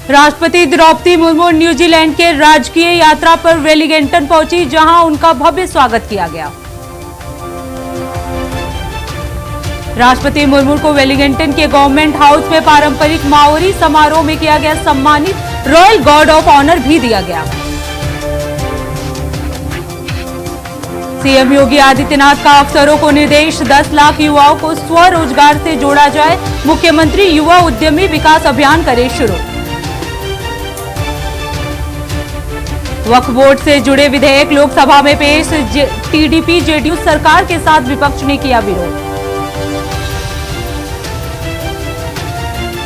राष्ट्रपति द्रौपदी मुर्मू न्यूजीलैंड के राजकीय यात्रा पर वेलिंगटन पहुंची, जहां उनका भव्य स्वागत किया गया। राष्ट्रपति मुर्मू को वेलिंगटन के गवर्नमेंट हाउस में पारंपरिक माओरी समारोह में किया गया सम्मानित। रॉयल गार्ड ऑफ ऑनर भी दिया गया। सीएम योगी आदित्यनाथ का अफसरों को निर्देश, 10 लाख युवाओं को स्वरोजगार से जोड़ा जाए। मुख्यमंत्री युवा उद्यमी विकास अभियान करे शुरू। वक्फ बोर्ड से जुड़े विधेयक लोकसभा में पेश, टीडीपी जेडीयू सरकार के साथ विपक्ष ने किया विरोध।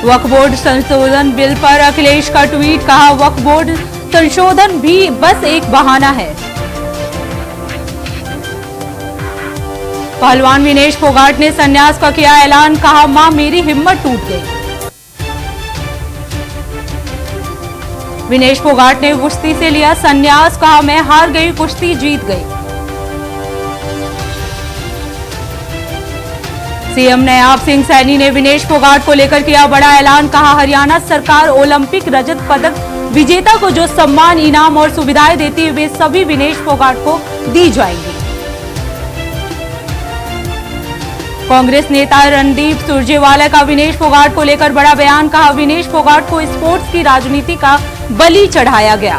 वक्फ बोर्ड संशोधन बिल पर अखिलेश का ट्वीट, कहा वक्फ बोर्ड संशोधन भी बस एक बहाना है। पहलवान विनेश फोगाट ने संन्यास का किया ऐलान, कहा मां मेरी हिम्मत टूट गई। विनेश फोगाट ने कुश्ती से लिया संन्यास, कहा मैं हार गई, कुश्ती जीत गई। सीएम नयाब सिंह सैनी ने विनेश फोगाट को लेकर किया बड़ा ऐलान, कहा हरियाणा सरकार ओलंपिक रजत पदक विजेता को जो सम्मान, इनाम और सुविधाएं देती है वे सभी विनेश फोगाट को दी जाएंगी। कांग्रेस नेता रणदीप सुरजेवाला का विनेश फोगाट को लेकर बड़ा बयान, कहा विनेश फोगाट को स्पोर्ट्स की राजनीति का बलि चढ़ाया गया।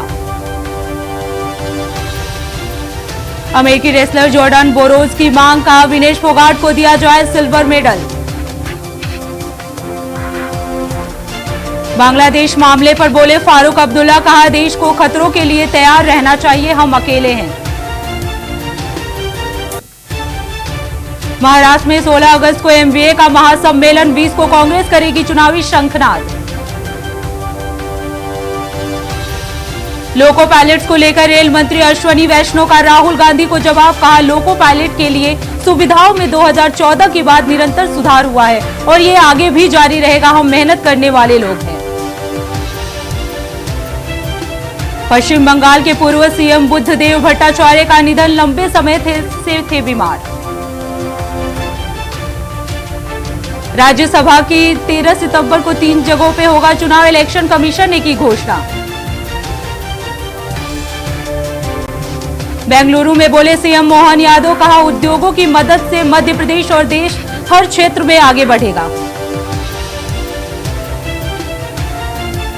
अमेरिकी रेसलर जॉर्डन बोरोज की मांग, कहा विनेश फोगाट को दिया जाए सिल्वर मेडल। बांग्लादेश मामले पर बोले फारूक अब्दुल्ला, कहा देश को खतरों के लिए तैयार रहना चाहिए, हम अकेले हैं। महाराष्ट्र में 16 अगस्त को एमवीए का महासम्मेलन, 20 को कांग्रेस करेगी चुनावी शंखनाद। लोको पायलट्स को लेकर रेल मंत्री अश्वनी वैष्णव का राहुल गांधी को जवाब, कहा लोको पायलट के लिए सुविधाओं में 2014 के बाद निरंतर सुधार हुआ है और ये आगे भी जारी रहेगा, हम मेहनत करने वाले लोग हैं। पश्चिम बंगाल के पूर्व सीएम बुद्धदेव भट्टाचार्य का निधन, लंबे समय से थे बीमार। राज्यसभा की 13 सितंबर को 3 जगहों पे होगा चुनाव, इलेक्शन कमीशन ने की घोषणा। बेंगलुरु में बोले सीएम मोहन यादव, कहा उद्योगों की मदद से मध्य प्रदेश और देश हर क्षेत्र में आगे बढ़ेगा।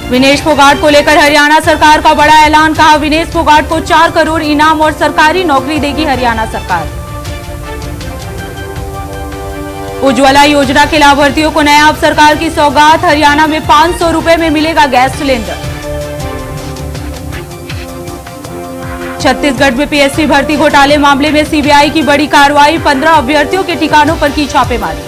विनेश फोगाट को लेकर हरियाणा सरकार का बड़ा ऐलान, कहा विनेश फोगाट को 4 करोड़ इनाम और सरकारी नौकरी देगी हरियाणा सरकार। उज्ज्वला योजना के लाभार्थियों को नयाब सरकार की सौगात, हरियाणा में 500 रुपए में मिलेगा गैस सिलेंडर। छत्तीसगढ़ में पीएससी भर्ती घोटाले मामले में सीबीआई की बड़ी कार्रवाई, 15 अभ्यर्थियों के ठिकानों पर की छापेमारी।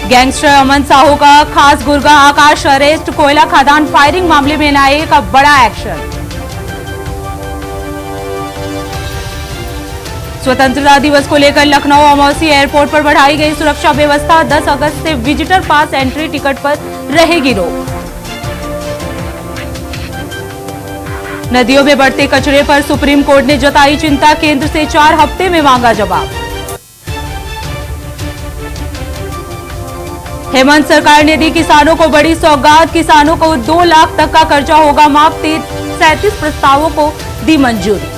गैंगस्टर अमन साहू का खास गुर्गा आकाश अरेस्ट, कोयला खदान फायरिंग मामले में एनआईए का बड़ा एक्शन। स्वतंत्रता दिवस को लेकर लखनऊ अमौसी एयरपोर्ट पर बढ़ाई गई सुरक्षा व्यवस्था, 10 अगस्त से विजिटर पास एंट्री टिकट पर रहेगी रोक। नदियों में बढ़ते कचरे पर सुप्रीम कोर्ट ने जताई चिंता, केंद्र से 4 हफ्ते में मांगा जवाब। हेमंत सरकार ने दी किसानों को बड़ी सौगात, किसानों को 2 लाख तक का कर्जा होगा माफ, 37 प्रस्तावों को दी मंजूरी।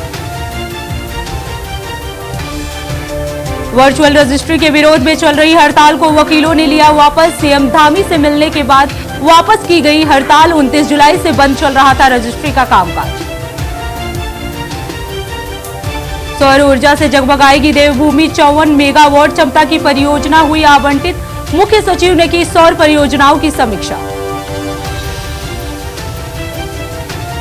वर्चुअल रजिस्ट्री के विरोध में चल रही हड़ताल को वकीलों ने लिया वापस, सीएम धामी से मिलने के बाद वापस की गई हड़ताल, 29 जुलाई से बंद चल रहा था रजिस्ट्री का कामकाज। सौर ऊर्जा से जगमगाएगी देवभूमि, 54 मेगावाट क्षमता की परियोजना हुई आवंटित, मुख्य सचिव ने की सौर परियोजनाओं की समीक्षा।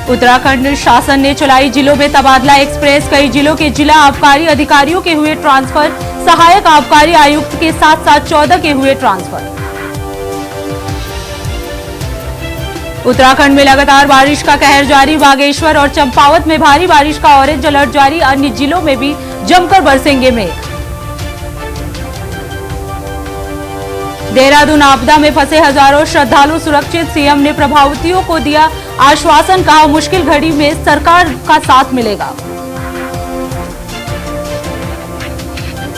उत्तराखंड शासन ने चलाई जिलों में तबादला एक्सप्रेस, कई जिलों के जिला आबकारी अधिकारियों के हुए ट्रांसफर, सहायक आबकारी आयुक्त के साथ साथ 14 के हुए ट्रांसफर। उत्तराखंड में लगातार बारिश का कहर जारी, बागेश्वर और चंपावत में भारी बारिश का ऑरेंज अलर्ट जारी, अन्य जिलों में भी जमकर बरसेंगे मेघ। देहरादून आपदा में फंसे हजारों श्रद्धालु सुरक्षित, सीएम ने प्रभावितों को दिया आश्वासन, कहा मुश्किल घड़ी में सरकार का साथ मिलेगा।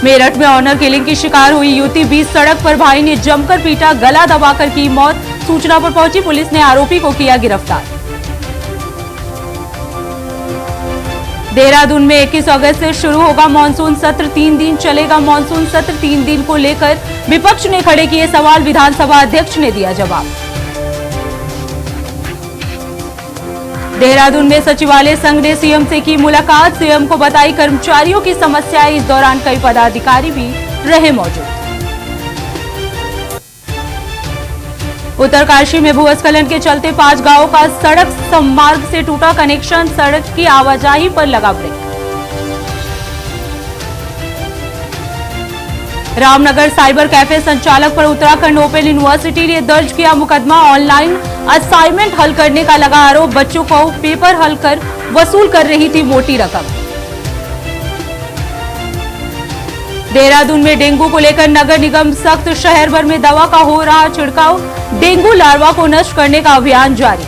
मेरठ में ऑनर किलिंग की शिकार हुई युवती बीच सड़क पर भाई ने जमकर पीटा, गला दबाकर की मौत। सूचना पर पहुंची पुलिस ने आरोपी को किया गिरफ्तार। देहरादून में 21 अगस्त से शुरू होगा मानसून सत्र, 3 दिन चलेगा मानसून सत्र। 3 दिन को लेकर विपक्ष ने खड़े किए सवाल, विधानसभा अध्यक्ष ने दिया जवाब। देहरादून में सचिवालय संघ ने सीएम से की मुलाकात, सीएम को बताई कर्मचारियों की समस्याएं। इस दौरान कई पदाधिकारी भी रहे मौजूद। उत्तरकाशी में भूस्खलन के चलते 5 गांवों का सड़क सम्मार्ग से टूटा कनेक्शन, सड़क की आवाजाही पर लगा ब्रेक। रामनगर साइबर कैफे संचालक पर उत्तराखंड ओपन यूनिवर्सिटी ने दर्ज किया मुकदमा, ऑनलाइन असाइनमेंट हल करने का लगा आरोप, बच्चों को पेपर हल कर वसूल कर रही थी मोटी रकम। देहरादून में डेंगू को लेकर नगर निगम सख्त, शहर भर में दवा का हो रहा छिड़काव, डेंगू लार्वा को नष्ट करने का अभियान जारी।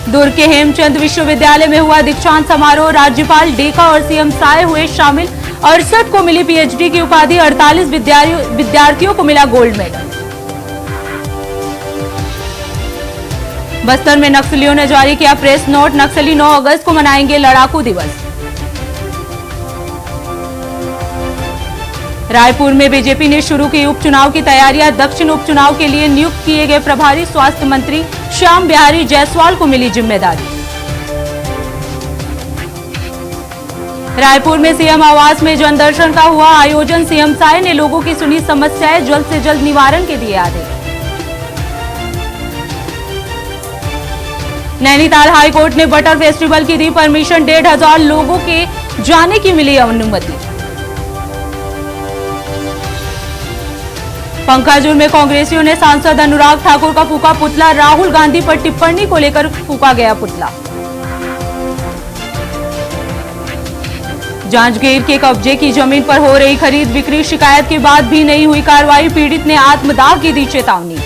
दुर्ग के हेमचंद विश्वविद्यालय में हुआ दीक्षांत समारोह, राज्यपाल डेका और सीएम साय हुए शामिल। 68 को मिली पीएचडी की उपाधि, 48 विद्यार्थियों को मिला गोल्ड मेडल। बस्तर में नक्सलियों ने जारी किया प्रेस नोट, नक्सली 9 अगस्त को मनाएंगे लड़ाकू दिवस। रायपुर में बीजेपी ने शुरू की उपचुनाव की तैयारियां, दक्षिण उपचुनाव के लिए नियुक्त किए गए प्रभारी स्वास्थ्य मंत्री श्याम बिहारी जायसवाल को मिली जिम्मेदारी। रायपुर में सीएम आवास में जनदर्शन का हुआ आयोजन, सीएम साय ने लोगों की सुनी समस्याएं, जल्द से जल्द निवारण के दिए आदेश। नैनीताल हाईकोर्ट ने बटर फेस्टिवल की दी परमिशन, 1,500 लोगों के जाने की मिली अनुमति। पंखाजुर में कांग्रेसियों ने सांसद अनुराग ठाकुर का फूका पुतला, राहुल गांधी पर टिप्पणी को लेकर फूका गया पुतला। जांजगीर के कब्जे की जमीन पर हो रही खरीद बिक्री, शिकायत के बाद भी नहीं हुई कार्रवाई, पीड़ित ने आत्मदाह की दी चेतावनी।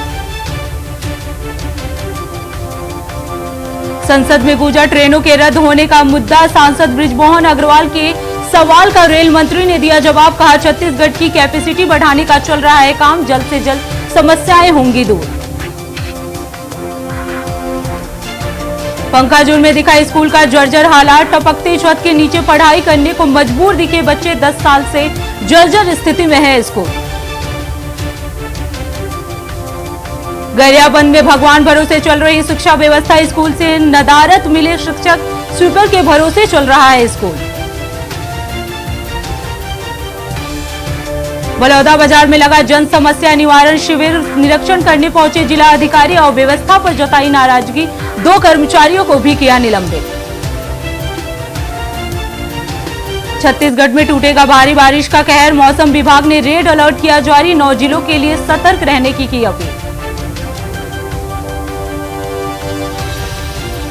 संसद में गूंजा ट्रेनों के रद्द होने का मुद्दा, सांसद बृजमोहन अग्रवाल के सवाल का रेल मंत्री ने दिया जवाब, कहा छत्तीसगढ़ की कैपेसिटी बढ़ाने का चल रहा है काम, जल्द से जल्द समस्याएं होंगी दूर। पंखाजुर में दिखा स्कूल का जर्जर हालात, टपकते छत के नीचे पढ़ाई करने को मजबूर दिखे बच्चे, 10 साल से जर्जर स्थिति में है स्कूल। गरियाबंद में भगवान भरोसे चल रही शिक्षा व्यवस्था, स्कूल से नदारत मिले शिक्षक, स्वीपर के भरोसे चल रहा है स्कूल। बलौदा बाजार में लगा जन समस्या निवारण शिविर, निरीक्षण करने पहुंचे जिला अधिकारी और व्यवस्था पर जताई नाराजगी, 2 कर्मचारियों को भी किया निलंबित। छत्तीसगढ़ में टूटेगा भारी बारिश का कहर, मौसम विभाग ने रेड अलर्ट किया जारी, 9 जिलों के लिए सतर्क रहने की अपील।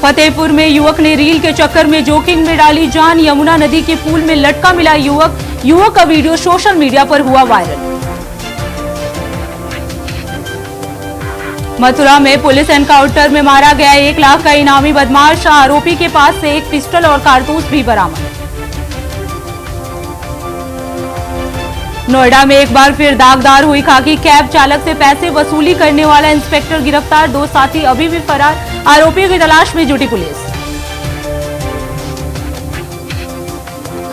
फतेहपुर में युवक ने रील के चक्कर में जोखिम में डाली जान, यमुना नदी के पुल में लटका मिला युवक का वीडियो सोशल मीडिया पर हुआ वायरल। मथुरा में पुलिस एनकाउंटर में मारा गया 1 लाख का इनामी बदमाश, आरोपी के पास से एक पिस्टल और कारतूस भी बरामद। नोएडा में एक बार फिर दागदार हुई खाकी, कैब चालक से पैसे वसूली करने वाला इंस्पेक्टर गिरफ्तार, 2 साथी अभी भी फरार, आरोपियों की तलाश में जुटी पुलिस।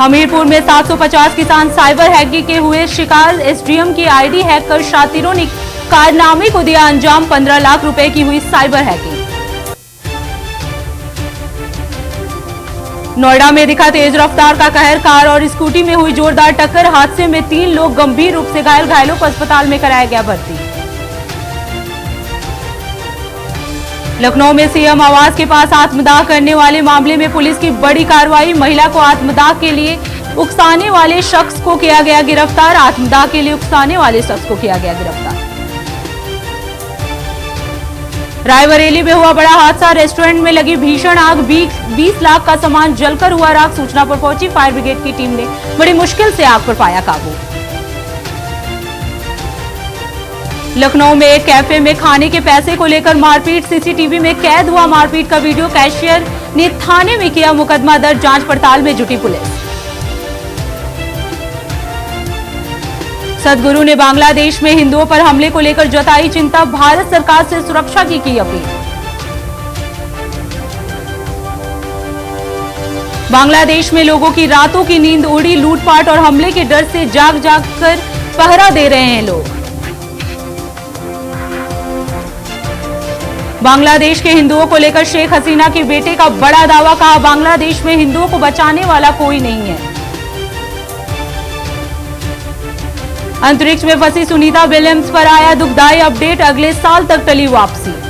हमीरपुर में 750 किसान साइबर हैकिंग के हुए शिकार, एसडीएम की आईडी हैक कर शातिरों ने कारनामे को दिया अंजाम, 15 लाख रुपए की हुई साइबर हैकिंग। नोएडा में दिखा तेज रफ्तार का कहर, कार और स्कूटी में हुई जोरदार टक्कर, हादसे में 3 लोग गंभीर रूप से घायल, घायलों को अस्पताल में कराया गया भर्ती। लखनऊ में सीएम आवास के पास आत्मदाह करने वाले मामले में पुलिस की बड़ी कार्रवाई, महिला को आत्मदाह के लिए उकसाने वाले शख्स को किया गया गिरफ्तार, आत्मदाह के लिए उकसाने वाले शख्स को किया गया गिरफ्तार। रायबरेली में हुआ बड़ा हादसा, रेस्टोरेंट में लगी भीषण आग, 20 लाख का सामान जलकर हुआ राख, सूचना पर पहुंची फायर ब्रिगेड की टीम ने बड़ी मुश्किल से आग पर पाया काबू। लखनऊ में एक कैफे में खाने के पैसे को लेकर मारपीट, सीसीटीवी में कैद हुआ मारपीट का वीडियो, कैशियर ने थाने में किया मुकदमा दर्ज, जांच पड़ताल में जुटी पुलिस। सदगुरु ने बांग्लादेश में हिंदुओं पर हमले को लेकर जताई चिंता, भारत सरकार से सुरक्षा की अपील। बांग्लादेश में लोगों की रातों की नींद उड़ी, लूटपाट और हमले के डर से जाग जाग कर पहरा दे रहे हैं लोग। बांग्लादेश के हिंदुओं को लेकर शेख हसीना के बेटे का बड़ा दावा, कहा बांग्लादेश में हिंदुओं को बचाने वाला कोई नहीं है। अंतरिक्ष में फंसी सुनीता विलियम्स पर आया दुखदाई अपडेट, अगले साल तक टली वापसी।